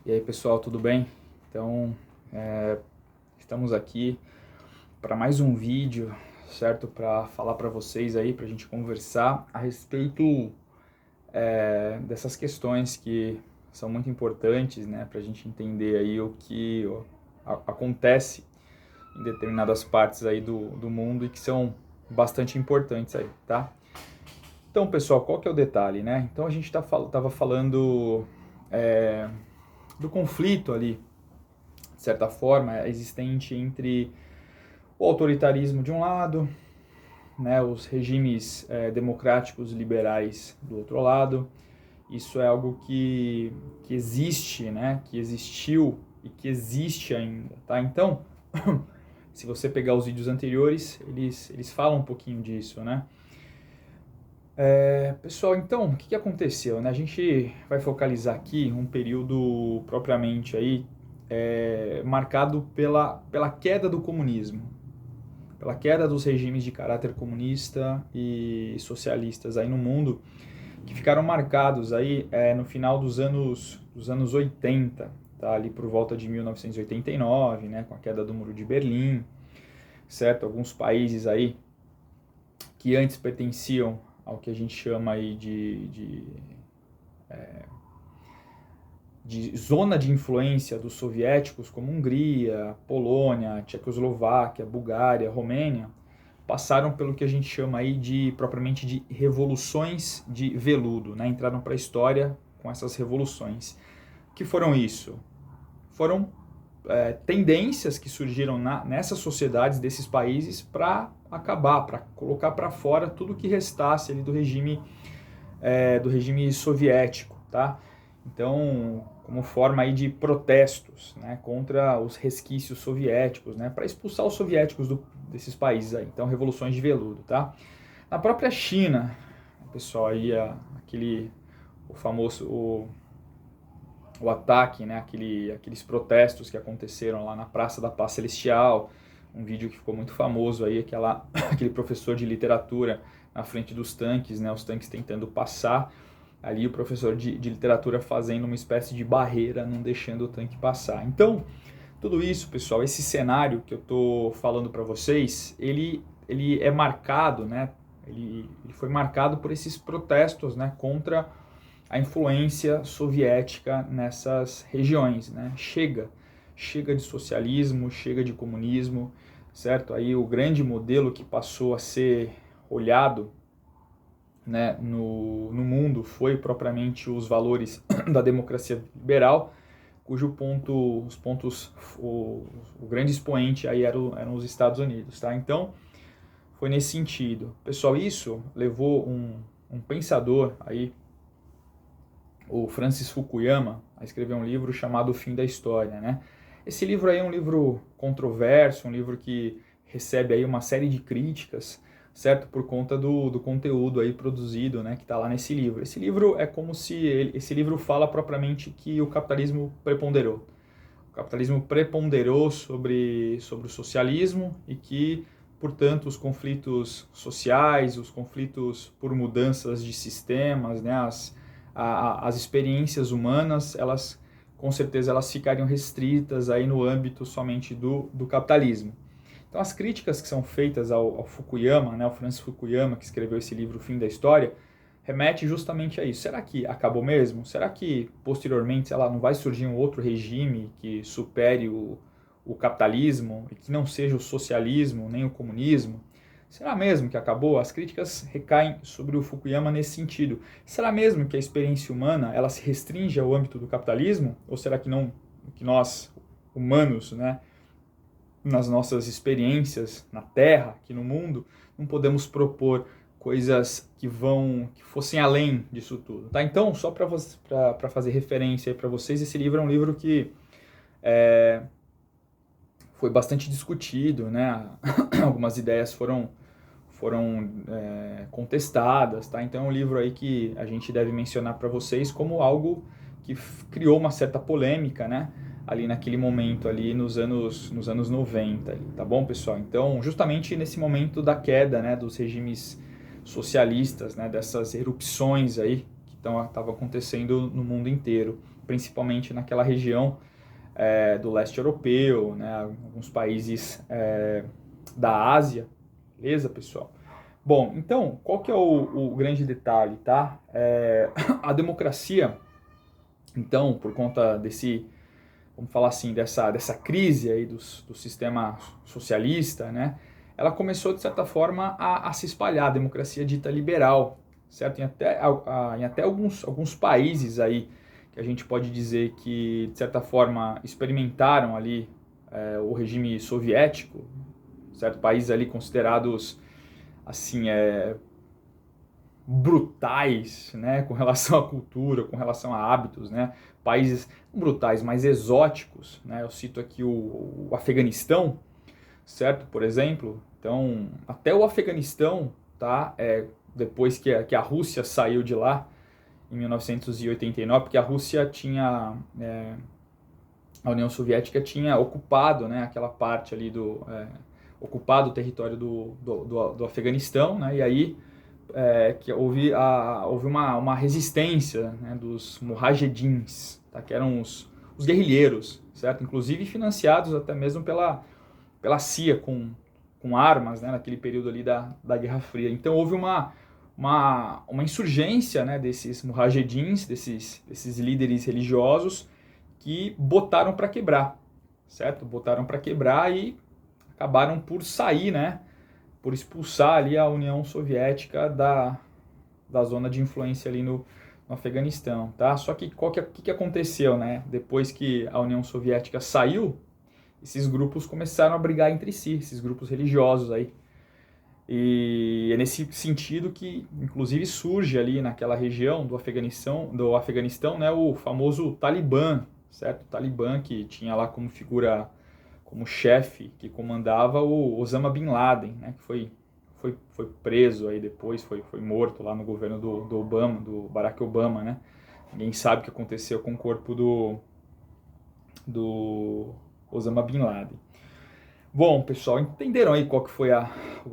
E aí, pessoal, tudo bem? Então, estamos aqui para mais um vídeo, certo? Para falar para vocês aí, para a gente conversar a respeito dessas questões que são muito importantes, né? Para a gente entender aí o que acontece em determinadas partes aí do mundo e que são bastante importantes aí, tá? Então, pessoal, qual que é o detalhe, né? Então, a gente tava falando do conflito ali, de certa forma, existente entre o autoritarismo de um lado, né, os regimes democráticos liberais do outro lado. Isso é algo que existe, né, que existiu e que existe ainda, tá? Então, se você pegar os vídeos anteriores, eles falam um pouquinho disso, né? Pessoal, então, o que aconteceu, né? A gente vai focalizar aqui um período propriamente aí marcado pela queda do comunismo, pela queda dos regimes de caráter comunista e socialistas aí no mundo, que ficaram marcados aí no final dos anos 80, tá? Ali por volta de 1989, né? Com a queda do Muro de Berlim, certo? Alguns países aí que antes pertenciam ao que a gente chama aí de zona de influência dos soviéticos, como Hungria, Polônia, Tchecoslováquia, Bulgária, Romênia, passaram pelo que a gente chama aí propriamente de revoluções de veludo, né? Entraram para a história com essas revoluções. O que foram isso? Foram tendências que surgiram nessas sociedades desses países para acabar, para colocar para fora tudo que restasse ali do regime soviético, tá? Então, como forma aí de protestos, né, contra os resquícios soviéticos, né, para expulsar os soviéticos desses países aí. Então, revoluções de veludo, tá? Na própria China, pessoal, aí o famoso o ataque, né, aqueles protestos que aconteceram lá na Praça da Paz Celestial, um vídeo que ficou muito famoso aí, aquele professor de literatura na frente dos tanques, né, os tanques tentando passar, ali o professor de literatura fazendo uma espécie de barreira, não deixando o tanque passar. Então, tudo isso, pessoal, esse cenário que eu estou falando para vocês, ele é marcado, né, ele foi marcado por esses protestos, né, contra a influência soviética nessas regiões, né? Chega de socialismo, chega de comunismo, certo? Aí o grande modelo que passou a ser olhado, né, no mundo foi propriamente os valores da democracia liberal, cujo o grande expoente aí eram os Estados Unidos, tá? Então, foi nesse sentido. Pessoal, isso levou um pensador aí, o Francis Fukuyama, a escrever um livro chamado O Fim da História, né? Esse livro aí é um livro controverso, um livro que recebe aí uma série de críticas, certo? Por conta do conteúdo aí produzido, né, que está lá nesse livro. Esse livro é como se esse livro fala propriamente que o capitalismo preponderou. O capitalismo preponderou sobre o socialismo e que, portanto, os conflitos sociais, os conflitos por mudanças de sistemas, né, as experiências humanas, elas com certeza elas ficariam restritas aí no âmbito somente do capitalismo. Então as críticas que são feitas ao Fukuyama, né, ao Francis Fukuyama, que escreveu esse livro, O Fim da História, remete justamente a isso. Será que acabou mesmo? Será que posteriormente, sei lá, não vai surgir um outro regime que supere o capitalismo e que não seja o socialismo nem o comunismo? Será mesmo que acabou? As críticas recaem sobre o Fukuyama nesse sentido. Será mesmo que a experiência humana ela se restringe ao âmbito do capitalismo? Ou será que não, que nós, humanos, né, nas nossas experiências na Terra, aqui no mundo, não podemos propor coisas que fossem além disso tudo, tá? Então, só para fazer referência para vocês, esse livro é um livro que foi bastante discutido, né? Algumas ideias foram contestadas, tá? Então é um livro aí que a gente deve mencionar para vocês como algo que criou uma certa polêmica, né? Ali naquele momento, ali nos anos 90, ali, tá bom, pessoal? Então, justamente nesse momento da queda, né, dos regimes socialistas, né, dessas erupções aí que estavam acontecendo no mundo inteiro. principalmente naquela região do leste europeu, né, alguns países da Ásia, beleza, pessoal? Bom, então, qual que é o grande detalhe, tá? A democracia, então, por conta desse, vamos falar assim, dessa crise aí do sistema socialista, né? Ela começou, de certa forma, a se espalhar, a democracia dita liberal, certo? Em até alguns países aí, que a gente pode dizer que, de certa forma, experimentaram ali o regime soviético, certo? Países ali considerados, assim, brutais, né, com relação à cultura, com relação a hábitos, né, países brutais, mas exóticos, né, eu cito aqui o Afeganistão, certo, por exemplo, então, até o Afeganistão, tá, depois que a Rússia saiu de lá, em 1989, porque a Rússia tinha, a União Soviética tinha ocupado, né, aquela parte ali ocupado o território do Afeganistão, né, e aí que houve uma resistência, né, dos mujahedins, tá, que eram os guerrilheiros, certo? Inclusive financiados até mesmo pela CIA com armas, né, naquele período ali da Guerra Fria. Então houve uma insurgência, né, desses mujahedins, desses líderes religiosos que botaram para quebrar, certo? Botaram para quebrar e acabaram por sair, né, por expulsar ali a União Soviética da zona de influência ali no Afeganistão, tá? Só que que aconteceu, né? Depois que a União Soviética saiu, esses grupos começaram a brigar entre si, esses grupos religiosos aí. E é nesse sentido que, inclusive, surge ali naquela região do Afeganistão, né, o famoso Talibã, certo? O Talibã que tinha lá como figura, como chefe que comandava o Osama Bin Laden, né, que foi preso aí depois, foi morto lá no governo do Obama, do Barack Obama, né? Ninguém sabe o que aconteceu com o corpo do Osama Bin Laden. Bom, pessoal, entenderam aí qual que foi o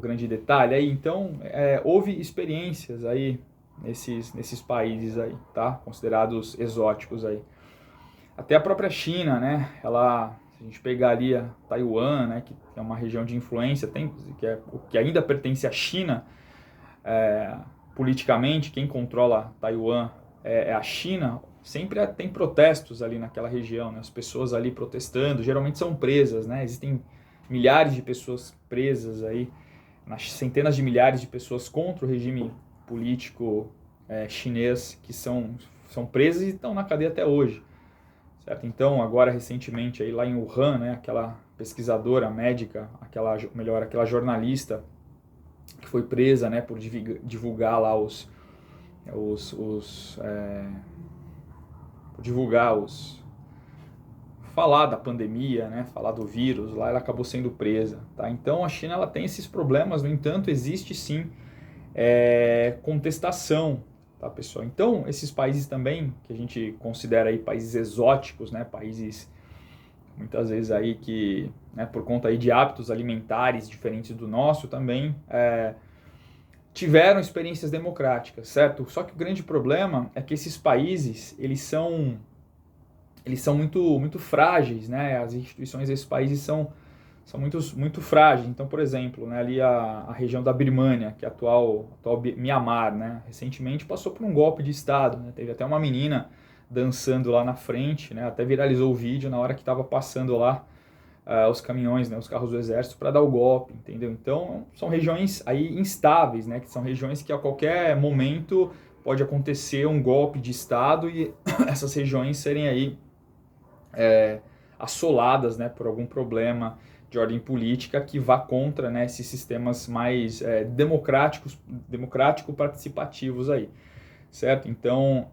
grande detalhe aí? Então, houve experiências aí nesses países aí, tá? Considerados exóticos aí. Até a própria China, né? Se a gente pegar ali a Taiwan, né? Que é uma região de influência, que ainda pertence à China, politicamente, quem controla Taiwan é a China. Sempre tem protestos ali naquela região, né? As pessoas ali protestando, geralmente são presas, né? Existem milhares de pessoas presas aí, centenas de milhares de pessoas contra o regime político chinês que são presas e estão na cadeia até hoje, certo? Então, agora recentemente aí lá em Wuhan, né? Aquela pesquisadora médica, aquela jornalista que foi presa, né? Por divulgar lá falar da pandemia, né, falar do vírus, lá ela acabou sendo presa, tá? Então a China ela tem esses problemas, no entanto existe sim contestação, tá, pessoal? Então esses países também que a gente considera aí países exóticos, né, países muitas vezes aí que, né, por conta aí de hábitos alimentares diferentes do nosso também tiveram experiências democráticas, certo? Só que o grande problema é que esses países, eles são muito frágeis, né? As instituições desses países são muito frágeis. Então, por exemplo, né, ali a região da Birmânia, que é a atual Mianmar, né? Recentemente passou por um golpe de Estado, né? Teve até uma menina dançando lá na frente, né? Até viralizou o vídeo na hora que estava passando lá os caminhões, né, os carros do exército para dar o golpe, entendeu? Então são regiões aí instáveis, né, que são regiões que a qualquer momento pode acontecer um golpe de Estado e essas regiões serem aí assoladas, né, por algum problema de ordem política que vá contra, né, esses sistemas mais democrático-participativos aí, certo? Então,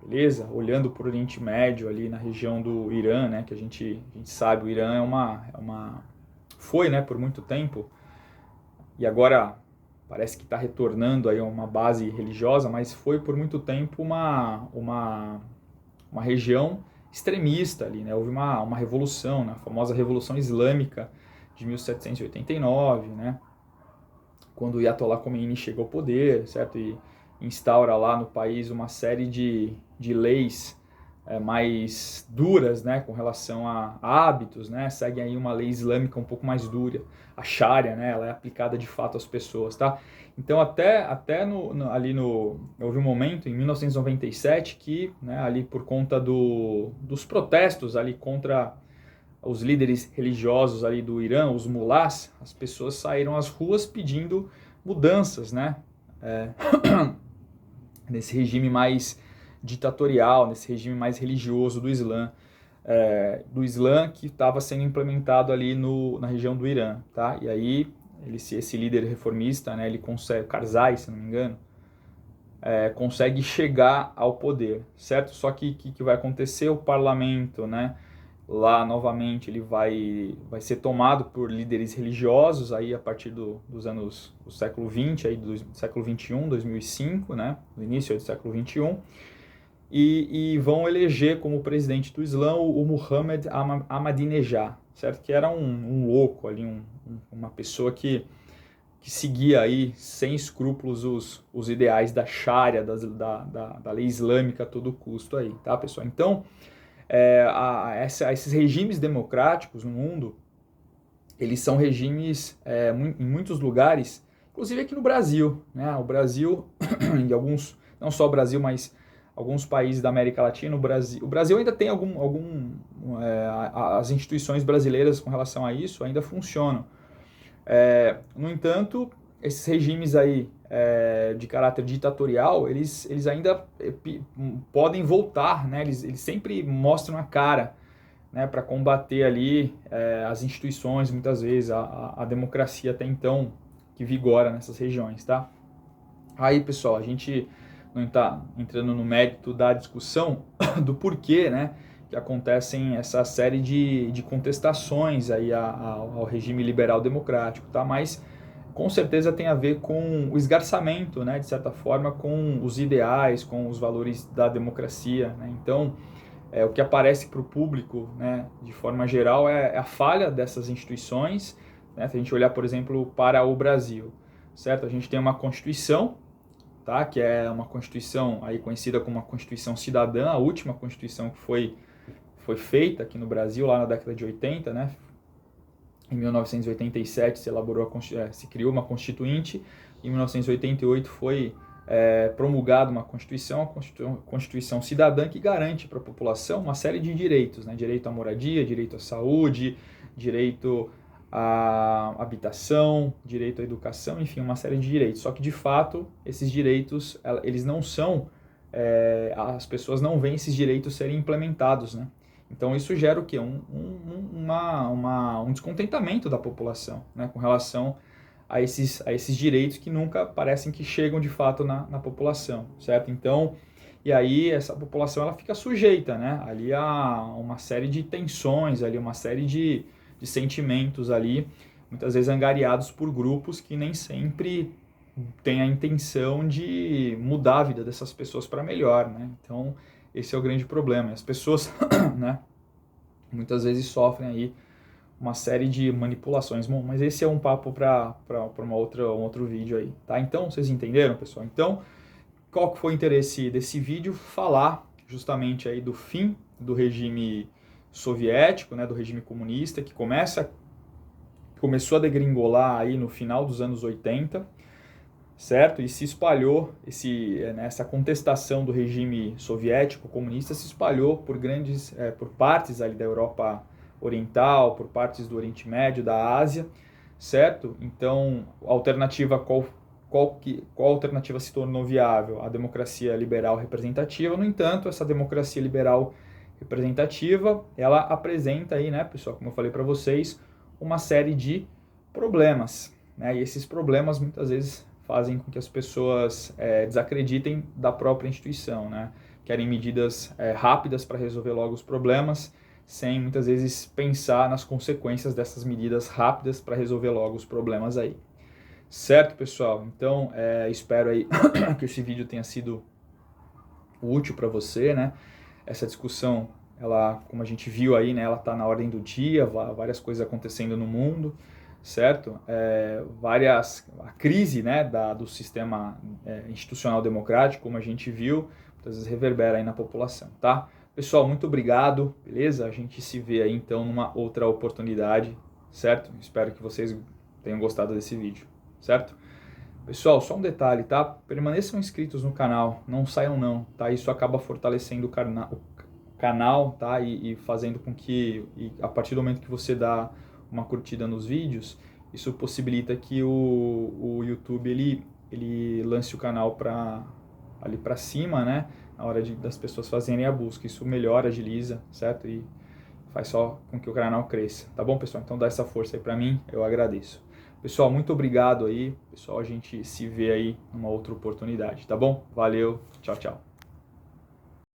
beleza? Olhando para o Oriente Médio, ali na região do Irã, né, que a gente sabe, o Irã foi, né, por muito tempo, e agora parece que está retornando aí a uma base religiosa, mas foi por muito tempo uma região extremista ali, né? Houve uma revolução, né? A famosa Revolução Islâmica de 1789, né? Quando o Ayatollah Khomeini chegou ao poder, certo? E instaura lá no país uma série de leis mais duras, né, com relação a hábitos, né, seguem aí uma lei islâmica um pouco mais dura, a Sharia, né, ela é aplicada de fato às pessoas, tá? Então até houve um momento em 1997 que, né, ali por conta dos protestos ali contra os líderes religiosos ali do Irã, os mulás, as pessoas saíram às ruas pedindo mudanças, né, nesse regime mais ditatorial, nesse regime mais religioso do Islã que estava sendo implementado ali na região do Irã, tá? E aí esse líder reformista, né, ele consegue, Karzai, se não me engano, consegue chegar ao poder, certo? Só que o que vai acontecer? O parlamento, né, lá novamente ele vai ser tomado por líderes religiosos aí a partir dos anos do século XX, aí do século XXI, 2005, né, no início do século XXI, e vão eleger como presidente do Islã o Muhammad Ahmadinejad, certo? Que era um louco ali, uma pessoa que seguia aí sem escrúpulos os ideais da Sharia, da lei islâmica a todo custo aí, tá, pessoal? Então, esses regimes democráticos no mundo, eles são regimes em muitos lugares, inclusive aqui no Brasil, né? O Brasil, em alguns, não só o Brasil, mas alguns países da América Latina, o Brasil ainda tem as instituições brasileiras com relação a isso ainda funcionam. No entanto, esses regimes aí de caráter ditatorial, eles ainda podem voltar, né? Eles sempre mostram a cara, né, para combater ali as instituições, muitas vezes, a democracia até então que vigora nessas regiões, tá? Aí, pessoal, a gente não está entrando no mérito da discussão do porquê, né, que acontecem essa série de contestações aí ao regime liberal democrático, tá? Mas com certeza tem a ver com o esgarçamento, né, de certa forma, com os ideais, com os valores da democracia, né? Então, o que aparece para o público, né, de forma geral, é a falha dessas instituições, né? Se a gente olhar, por exemplo, para o Brasil, certo? A gente tem uma Constituição, tá? Que é uma Constituição aí conhecida como uma Constituição Cidadã, a última Constituição que foi feita aqui no Brasil, lá na década de 80, né? Em 1987 se criou uma Constituinte, em 1988 foi promulgada uma Constituição, a Constituição Cidadã, que garante para a população uma série de direitos, né? Direito à moradia, direito à saúde, direito à habitação, direito à educação, enfim, uma série de direitos. Só que, de fato, esses direitos, eles não são, as pessoas não veem esses direitos serem implementados, né? Então isso gera o quê? Um descontentamento da população, né, com relação a esses direitos que nunca parecem que chegam de fato na população, certo? Então, e aí essa população ela fica sujeita, né, ali a uma série de tensões, ali uma série de sentimentos ali, muitas vezes angariados por grupos que nem sempre têm a intenção de mudar a vida dessas pessoas para melhor, né? Então, esse é o grande problema. As pessoas, né, muitas vezes sofrem aí uma série de manipulações. Bom, mas esse é um papo para um outro vídeo aí, tá? Então, vocês entenderam, pessoal? Então, qual que foi o interesse desse vídeo? Falar justamente aí do fim do regime soviético, né, do regime comunista, que começou a degringolar aí no final dos anos 80, certo? E se espalhou, essa contestação do regime soviético comunista se espalhou por partes ali da Europa Oriental, por partes do Oriente Médio, da Ásia, certo? Então, qual alternativa se tornou viável? A democracia liberal representativa. No entanto, essa democracia liberal representativa, ela apresenta aí, né, pessoal, como eu falei para vocês, uma série de problemas, né? E esses problemas muitas vezes fazem com que as pessoas desacreditem da própria instituição, né? Querem medidas rápidas para resolver logo os problemas, sem muitas vezes pensar nas consequências dessas medidas rápidas para resolver logo os problemas aí. Certo, pessoal? Então, espero aí que esse vídeo tenha sido útil para você, né? Essa discussão, ela, como a gente viu aí, né, ela está na ordem do dia, várias coisas acontecendo no mundo, certo? A crise, né, do sistema institucional democrático, como a gente viu, muitas vezes reverbera aí na população, tá? Pessoal, muito obrigado, beleza? A gente se vê aí então numa outra oportunidade, certo? Espero que vocês tenham gostado desse vídeo, certo? Pessoal, só um detalhe, tá? Permaneçam inscritos no canal, não saiam não, tá? Isso acaba fortalecendo o canal, tá? E fazendo com que, a partir do momento que você dá uma curtida nos vídeos, isso possibilita que o YouTube ele lance o canal ali para cima, né? Na hora das pessoas fazerem a busca. Isso melhora, agiliza, certo? E faz só com que o canal cresça, tá bom, pessoal? Então dá essa força aí para mim, eu agradeço. Pessoal, muito obrigado aí. Pessoal, a gente se vê aí numa outra oportunidade, tá bom? Valeu, tchau, tchau.